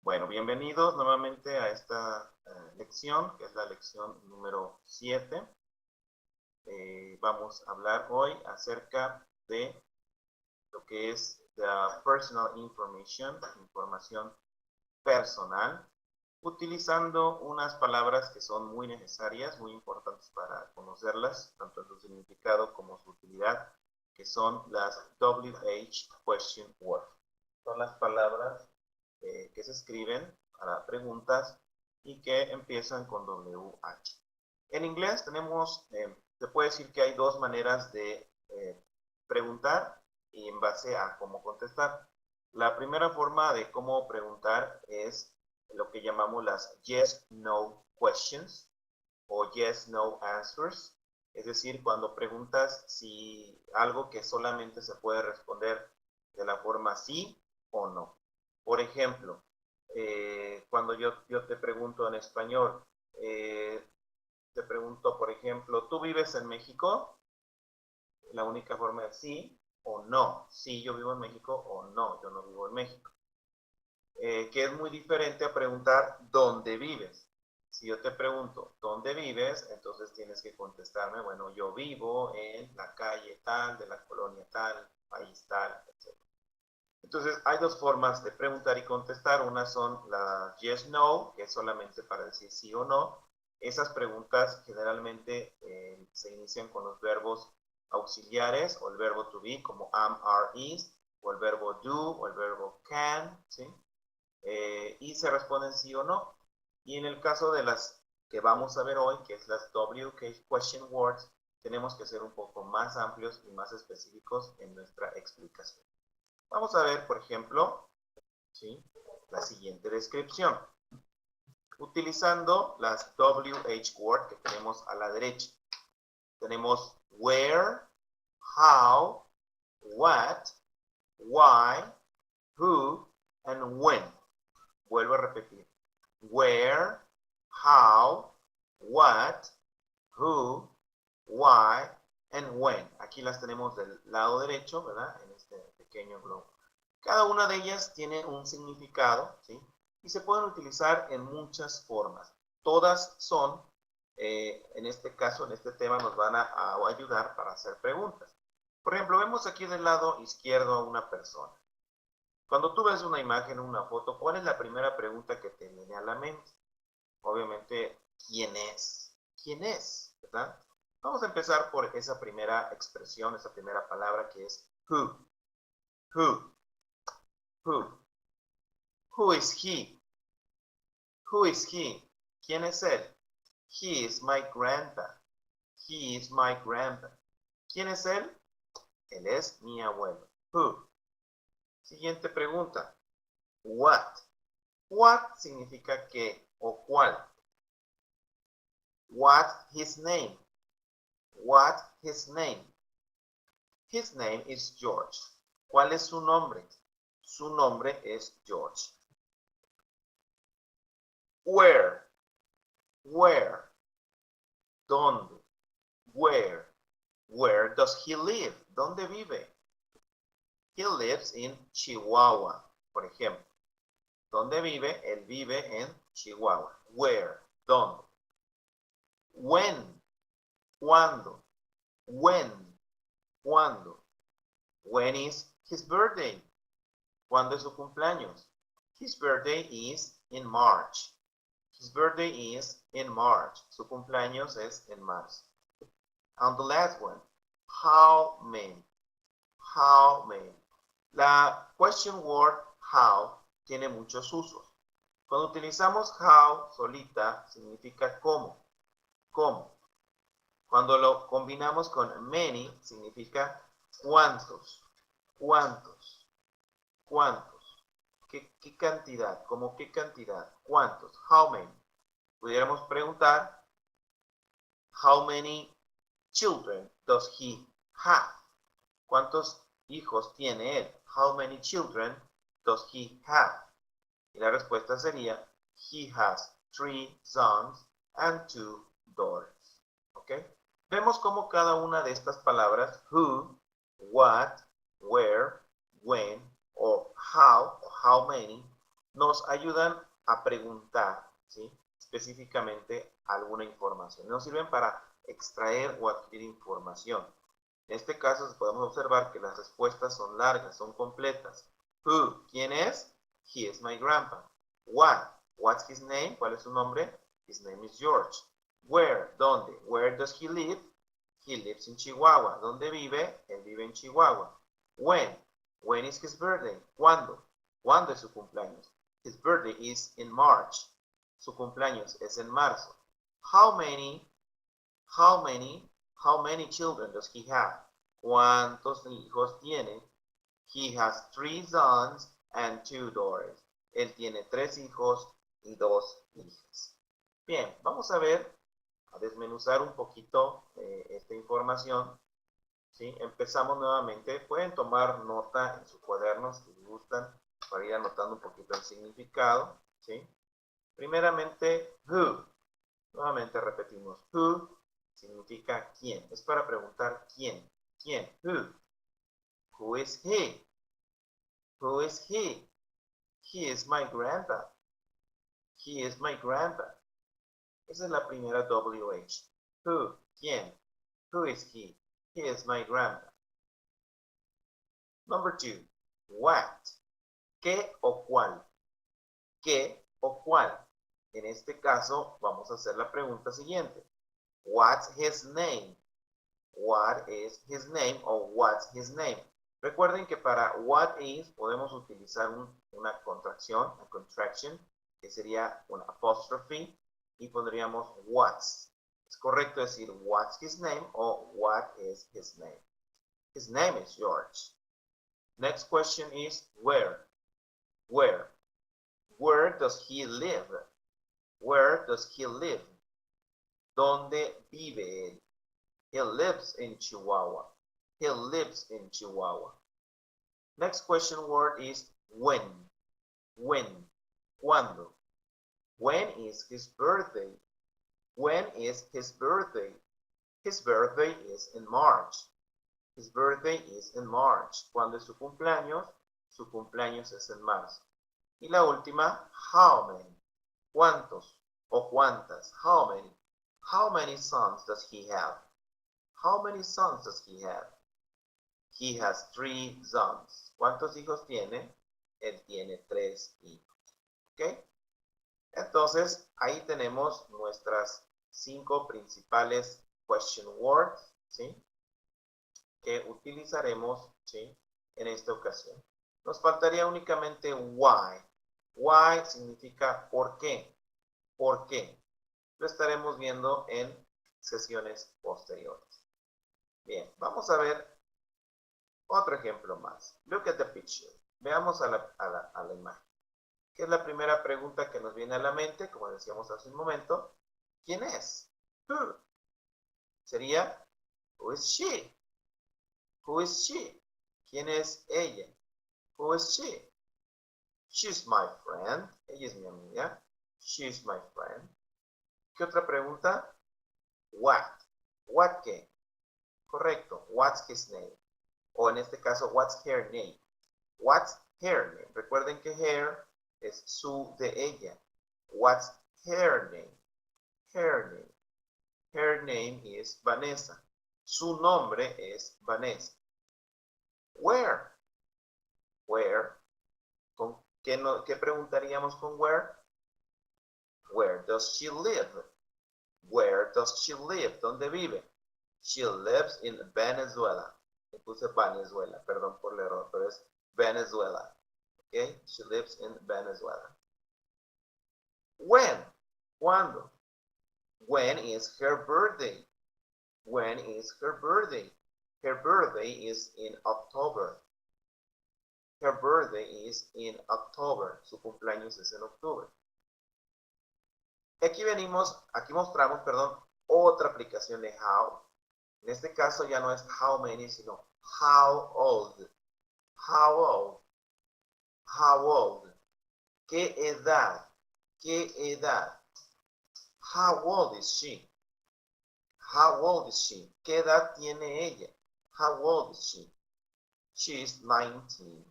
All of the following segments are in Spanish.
Bueno, bienvenidos nuevamente a esta lección, que es la lección número 7. Vamos a hablar hoy acerca de lo que es the personal information, información personal, utilizando unas palabras que son muy necesarias, muy importantes para conocerlas, tanto en su significado como su utilidad, que son las WH question words. Son las palabras que se escriben para preguntas y que empiezan con WH. En inglés tenemos, se puede decir que hay dos maneras de preguntar y en base a cómo contestar. La primera forma de cómo preguntar es lo que llamamos las yes-no questions o yes-no answers. Es decir, cuando preguntas si algo que solamente se puede responder de la forma sí o no. Por ejemplo, cuando yo te pregunto en español, te pregunto, por ejemplo, ¿tú vives en México? La única forma es sí o no. Sí, yo vivo en México o no, yo no vivo en México. Que es muy diferente a preguntar ¿dónde vives? Si yo te pregunto ¿dónde vives? Entonces tienes que contestarme, bueno, yo vivo en la calle tal, de la colonia tal, país tal, etc. Entonces, hay dos formas de preguntar y contestar. Una son las yes, no, que es solamente para decir sí o no. Esas preguntas generalmente se inician con los verbos auxiliares o el verbo to be, como am, are, is, o el verbo do, o el verbo can, ¿sí? Y se responden sí o no. Y en el caso de las que vamos a ver hoy, que es las WH question words, tenemos que ser un poco más amplios y más específicos en nuestra explicación. Vamos a ver, por ejemplo, ¿sí?, la siguiente descripción. Utilizando las WH word que tenemos a la derecha. Tenemos where, how, what, why, who, and when. Vuelvo a repetir. Where, how, what, who, why, and when. Aquí las tenemos del lado derecho, ¿verdad? En este pequeño globo. Cada una de ellas tiene un significado, ¿sí? Y se pueden utilizar en muchas formas. Todas son, en este caso, en este tema, nos van a ayudar para hacer preguntas. Por ejemplo, vemos aquí del lado izquierdo a una persona. Cuando tú ves una imagen o una foto, ¿cuál es la primera pregunta que te viene a la mente? Obviamente, ¿quién es? ¿Quién es? ¿Verdad? Vamos a empezar por esa primera expresión, esa primera palabra que es who. Who. Who. Who is he? Who is he? ¿Quién es él? He is my grandpa. He is my grandpa. ¿Quién es él? Él es mi abuelo. Who. Siguiente pregunta. What. What significa qué o cuál. What his name. What his name. His name is George. ¿Cuál es su nombre? Su nombre es George. Where. Where. ¿Dónde? Where. Where does he live? ¿Dónde vive? He lives in Chihuahua, por ejemplo. ¿Dónde vive? Él vive en Chihuahua. Where. ¿Dónde? When. ¿Cuándo? When. ¿Cuándo? When is his birthday? ¿Cuándo es su cumpleaños? His birthday is in March. His birthday is in March. Su cumpleaños es en marzo. And the last one. How many? How many? La question word how tiene muchos usos. Cuando utilizamos how solita significa cómo. ¿Cómo? Cuando lo combinamos con many significa cuántos. ¿Cuántos? ¿Cuántos? ¿Qué cantidad? ¿Cómo qué cantidad? ¿Cuántos? How many? Pudiéramos preguntar, how many children does he have? ¿Cuántos hijos tiene él? How many children does he have? Y la respuesta sería, he has 3 sons and 2 daughters. ¿Ok? Vemos cómo cada una de estas palabras, who, what, where, when, o how many, nos ayudan a preguntar, ¿sí? Específicamente alguna información. Nos sirven para extraer o adquirir información. En este caso podemos observar que las respuestas son largas, son completas. Who, ¿quién es? He is my grandpa. What, what's his name? ¿Cuál es su nombre? His name is George. Where, ¿dónde? Where does he live? He lives in Chihuahua. ¿Dónde vive? Él vive en Chihuahua. When is his birthday? ¿Cuándo? ¿Cuándo es su cumpleaños? His birthday is in March. Su cumpleaños es en marzo. How many children does he have? ¿Cuántos hijos tiene? He has 3 sons and 2 daughters. Él tiene 3 hijos y 2 hijas. Bien, vamos a desmenuzar un poquito esta información. ¿Sí? Empezamos nuevamente. Pueden tomar nota en su cuaderno si les gustan para ir anotando un poquito el significado. ¿Sí? Primeramente, who. Nuevamente repetimos, who significa quién. Es para preguntar quién. ¿Quién? Who. Who is he? Who is he? He is my grandpa. He is my grandpa. Esa es la primera WH. Who, ¿quién? Who is he? He is my grandpa. Number 2. What. ¿Qué o cuál? ¿Qué o cuál? En este caso, vamos a hacer la pregunta siguiente. What's his name? What is his name o what's his name? Recuerden que para what is podemos utilizar una contracción, a contraction, que sería una apóstrofe, y pondríamos what's. Es correcto decir what's his name o what is his name. His name is George. Next question is where. Where? Where does he live? Where does he live? ¿Dónde vive él? He lives in Chihuahua. He lives in Chihuahua. Next question word is when. When. ¿Cuándo? When is his birthday? When is his birthday? His birthday is in March. His birthday is in March. ¿Cuándo es su cumpleaños? Su cumpleaños es en marzo. Y la última, how many. ¿Cuántos o cuántas? How many. How many sons does he have? How many sons does he have? He has 3 sons. ¿Cuántos hijos tiene? Él tiene 3 hijos. ¿Ok? Entonces, ahí tenemos nuestras 5 principales question words, ¿sí? Que utilizaremos, ¿sí? En esta ocasión. Nos faltaría únicamente why. Why significa por qué. ¿Por qué? Lo estaremos viendo en sesiones posteriores. Bien, vamos a ver otro ejemplo más. Look at the picture. Veamos a la imagen. ¿Qué es la primera pregunta que nos viene a la mente? Como decíamos hace un momento. ¿Quién es? Who. Sería, who is she? Who is she? ¿Quién es ella? Who is she? She's my friend. Ella es mi amiga. She's my friend. ¿Qué otra pregunta? What. What qué? Correcto. What's his name? O en este caso, what's her name? What's her name? Recuerden que her es su de ella. What's her name? Her name. Her name is Vanessa. Su nombre es Vanessa. Where? Where? ¿Qué preguntaríamos con where? Where does she live? Where does she live? ¿Dónde vive? She lives in Venezuela. Le puse Venezuela, perdón por el error, pero es Venezuela. Okay? She lives in Venezuela. When? ¿Cuándo? When is her birthday? When is her birthday? Her birthday is in October. Her birthday is in October. Su cumpleaños es en octubre. Aquí mostramos, otra aplicación de how. En este caso ya no es how many, sino how old. How old. How old. ¿Qué edad? ¿Qué edad? How old is she? How old is she? ¿Qué edad tiene ella? How old is she? She is 19.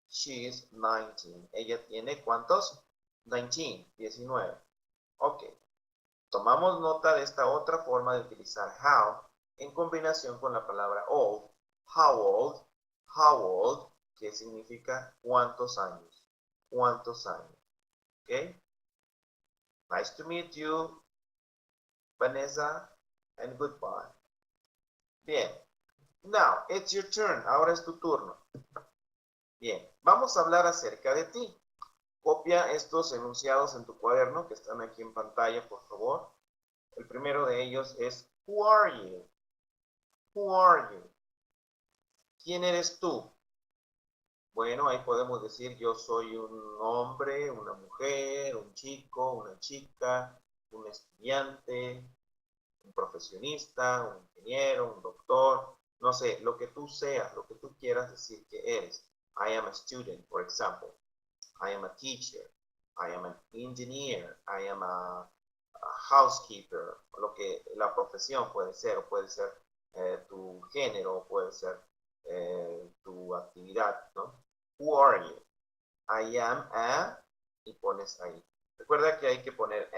She's 19. Ella tiene ¿cuántos? 19. Ok. Tomamos nota de esta otra forma de utilizar how en combinación con la palabra old. How old, que significa cuántos años. ¿Cuántos años? Ok. Nice to meet you, Vanessa, and goodbye. Bien. Now, it's your turn. Ahora es tu turno. Bien, vamos a hablar acerca de ti. Copia estos enunciados en tu cuaderno que están aquí en pantalla, por favor. El primero de ellos es, who are you? Who are you? ¿Quién eres tú? Bueno, ahí podemos decir yo soy un hombre, una mujer, un chico, una chica, un estudiante, un profesionista, un ingeniero, un doctor, no sé, lo que tú seas, lo que tú quieras decir que eres. I am a student, for example. I am a teacher. I am an engineer. I am a housekeeper. Lo que la profesión puede ser, o puede ser tu género, o puede ser tu actividad, ¿no? Who are you? I am a, y pones ahí. Recuerda que hay que poner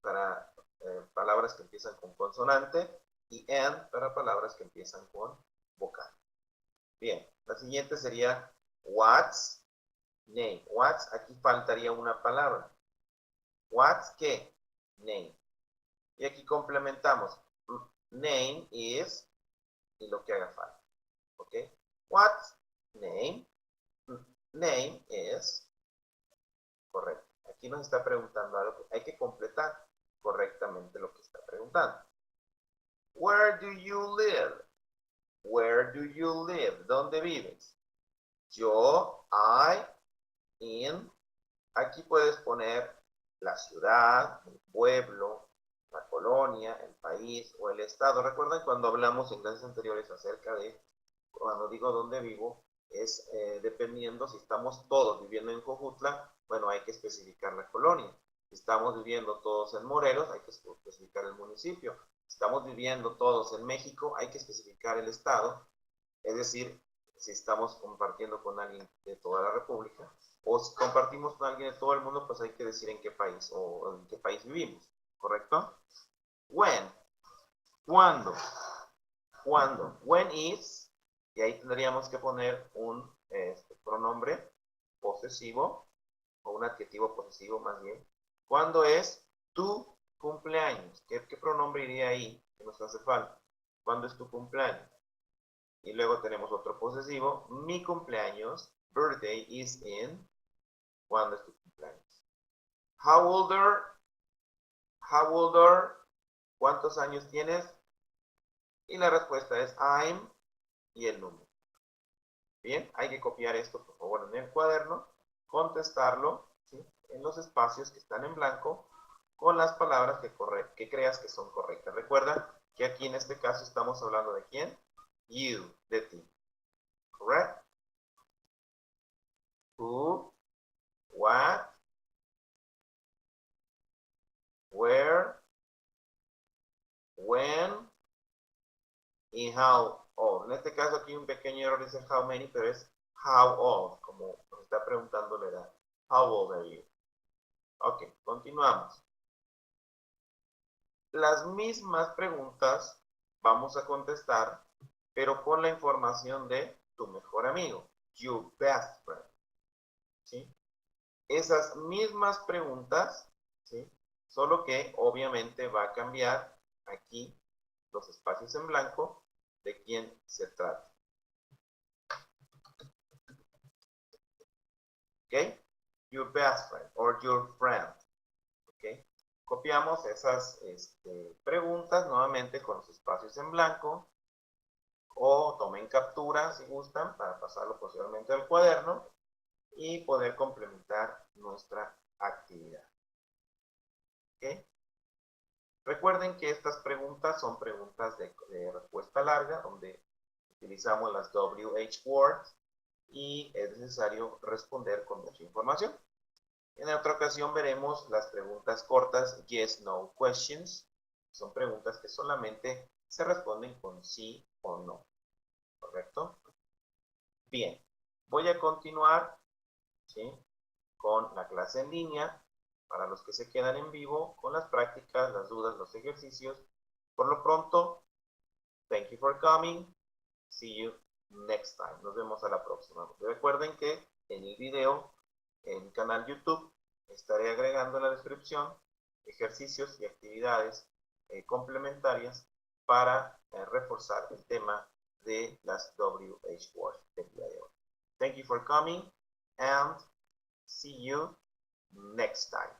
para palabras que empiezan con consonante y and para palabras que empiezan con vocal. Bien, la siguiente sería what's name. What's, aquí faltaría una palabra. What's qué? Name. Y aquí complementamos. Name is y lo que haga falta. ¿Ok? What's name? Name is. Correcto. Aquí nos está preguntando algo. Hay que completar correctamente lo que está preguntando. Where do you live? Where do you live? ¿Dónde vives? Yo, I, in. Aquí puedes poner la ciudad, el pueblo, la colonia, el país o el estado. Recuerden cuando hablamos en clases anteriores acerca de, cuando digo dónde vivo, es dependiendo si estamos todos viviendo en Jojutla, bueno, hay que especificar la colonia. Si estamos viviendo todos en Morelos, hay que especificar el municipio. Si estamos viviendo todos en México, hay que especificar el estado. Es decir, si estamos compartiendo con alguien de toda la República, o si compartimos con alguien de todo el mundo, pues hay que decir en qué país o en qué país vivimos, ¿correcto? When, ¿cuándo? ¿Cuándo? When is, y ahí tendríamos que poner un pronombre posesivo, o un adjetivo posesivo más bien. ¿Cuándo es tu cumpleaños? ¿Qué pronombre iría ahí que nos hace falta? ¿Cuándo es tu cumpleaños? Y luego tenemos otro posesivo, mi cumpleaños, birthday is in, ¿cuándo es tu cumpleaños? How old are, ¿cuántos años tienes? Y la respuesta es I'm y el número. Bien, hay que copiar esto por favor en el cuaderno, contestarlo, ¿sí?, en los espacios que están en blanco con las palabras que creas que son correctas. Recuerda que aquí en este caso estamos hablando de quién, you, de ti. Correct? Who, what, where, when y how old. En este caso aquí un pequeño error dice how many, pero es how old, como nos está preguntando la edad. How old are you? Ok, continuamos. Las mismas preguntas vamos a contestar, pero con la información de tu mejor amigo, your best friend. ¿Sí? Esas mismas preguntas, ¿sí?, solo que obviamente va a cambiar aquí los espacios en blanco de quién se trata. ¿Ok? Your best friend or your friend. ¿Ok? Copiamos esas preguntas nuevamente con los espacios en blanco o tomen captura si gustan para pasarlo posteriormente al cuaderno y poder complementar nuestra actividad. ¿Ok? Recuerden que estas preguntas son preguntas de respuesta larga, donde utilizamos las WH words y es necesario responder con mucha información. En otra ocasión veremos las preguntas cortas, yes, no questions. Son preguntas que solamente se responden con sí o no. ¿Correcto? Bien, voy a continuar ¿sí? Con la clase en línea, para los que se quedan en vivo, con las prácticas, las dudas, los ejercicios. Por lo pronto, thank you for coming. See you next time. Nos vemos a la próxima. Recuerden que en el video, en el canal YouTube, estaré agregando en la descripción ejercicios y actividades complementarias para reforzar el tema de las WH words del día de hoy. Thank you for coming and see you next time.